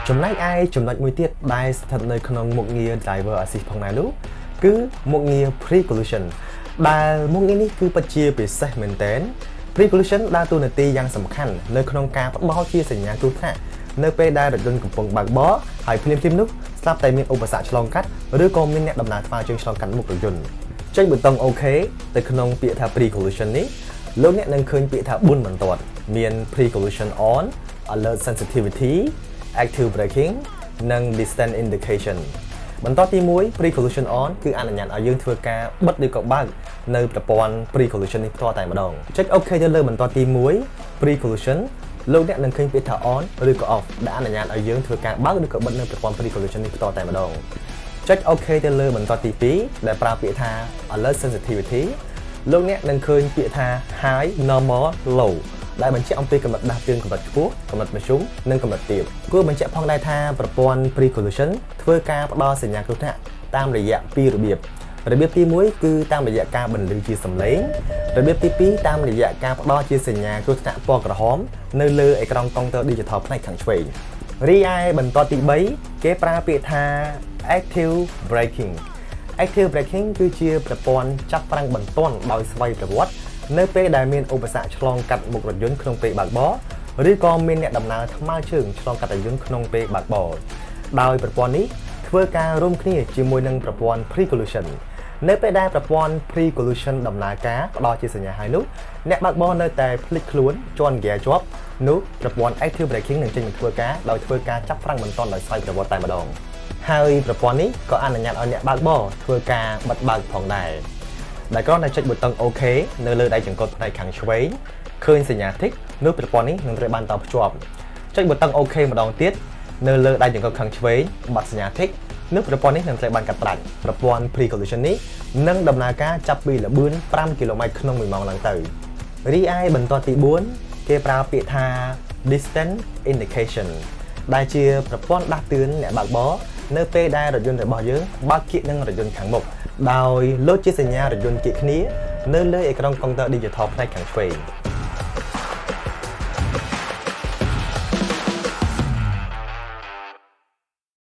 ចំណែកឯចំណុចមួយទៀតដែលស្ថិតនៅក្នុងមុខងារ driver assist ផងដែរនោះគឺមុខងារ pre-collision ដែលមុខងារនេះគឺពិតជាពិសេសមែនទែន pre-collision ដើរតួនាទីយ៉ាងសំខាន់នៅក្នុងការផ្ដល់ជាសញ្ញាគ្រោះថ្នាក់នៅពេលដែលរថយន្តកំពុងបើកបរហើយភ្លាមៗនោះស្រាប់តែមានឧបសគ្គឆ្លងកាត់ឬក៏មានអ្នកដំណើរថ្មើរជើងឆ្លងកាត់មុខរថយន្តចុចប៊ូតុង OK ទៅក្នុងពាក្យថា pre-collision នេះលោកអ្នកនឹងឃើញពាក្យថា 4 បន្ទាត់មាន pre-collision on alert sensitivity active braking និង distance indication បន្ទាត់ទី1 pre-collision on គឺអនុញ្ញាតឲ្យយើងធ្វើការបិទឬក៏បើកនៅប្រព័ន្ធ pre-collision នេះផ្ទាល់តែម្ដងចុច OK ទៅលើបន្ទាត់ទី1 pre-collision លោកអ្នកនឹងឃើញពាក្យថា on ឬក៏ off ដែលអនុញ្ញាតឲ្យយើងធ្វើការបើកឬក៏បិទនៅប្រព័ន្ធ pre-collision នេះផ្ទាល់តែម្ដងចុច OK ទៅលើបន្ទាត់ទី2ដែលប្រើពាក្យថា alert sensitivity លោកអ្នកនឹងឃើញពាក្យថា high normal low ដែលបញ្ជាក់អំពីកម្រិតដាស់តឿនកម្រិតខ្ពស់កម្រិតមធ្យមនិងកម្រិតទាបគួរបញ្ជាក់ផងដែរថាប្រព័ន្ធ pre-collision ធ្វើការផ្ដល់សញ្ញាគ្រោះថ្នាក់តាមរយៈ2របៀបទី1គឺតាមរយៈការបន្លឺជាសំឡេងរបៀបទី2តាមរយៈការផ្ដល់ជាសញ្ញាគ្រោះថ្នាក់ពណ៌ក្រហមនៅលើអេក្រង់កុងទ័រ digital ផ្នែកខាងឆ្វេងរីឯបន្ទាត់ទី3គេប្រើពាក្យថា active braking active braking គឺជាប្រព័ន្ធចាប់ហ្វ្រាំងបន្ទាន់ដោយស្វ័យប្រវត្តិនៅពេលដែលមានឧបសគ្គឆ្លងកាត់មុខរថយន្តក្នុងពេលបើកបរឬក៏មានអ្នកដំណើរថ្មើរជើងឆ្លងកាត់រថយន្តក្នុងពេលបើកបរដោយប្រព័ន្ធនេះធ្វើការរួមគ្នាជាមួយនឹងប្រព័ន្ធ pre-collision នៅពេលដែលប្រព័ន្ធ pre-collision ដំណើរការផ្ដល់ជាសញ្ញាហើយនោះអ្នកបើកបរនៅតែភ្លេចខ្លួនជន់ហ្គែជាប់នោះប្រព័ន្ធ active braking នឹងចេញមកធ្វើការដោយធ្វើការចាប់ហ្វ្រាំងបន្ទាន់ដោយស្វ័យប្រវត្តិតែម្ដងហើយប្រព័ន្ធនេះក៏អនុញ្ញាតឲ្យអ្នកបើកបរធ្វើការបិទបើកផងដែរដែលគ្រាន់តែចុចប៊ូតុង OK នៅលើដៃចង្កូតផ្នែកខាងឆ្វេងឃើញសញ្ញា tick នោះប្រព័ន្ធនេះនឹងត្រូវបានតភ្ជាប់ចុចប៊ូតុង OK ម្ដងទៀតនៅលើដៃចង្កូតខាងឆ្វេងបិទសញ្ញា tick នោះប្រព័ន្ធនេះនឹងត្រូវបានកាត់ផ្តាច់ប្រព័ន្ធ pre-collision នេះនឹងដំណើរការចាប់ពីល្បឿន5 km ក្នុង1ម៉ោងឡើងទៅរីឯបន្ទាត់ទី4គេប្រើពាក្យថា distance indication ដែលជាប្រព័ន្ធដាស់តឿនអ្នកបើកបរនៅពេលដែលរថយន្តរបស់យើងបើកគៀកនឹងរថយន្តខាងមុខដោយលោតជាសញ្ញារថយន្តគៀកគ្នានៅលើអេក្រង់កុងទ័រ digital ផ្នែកខាងឆ្វេង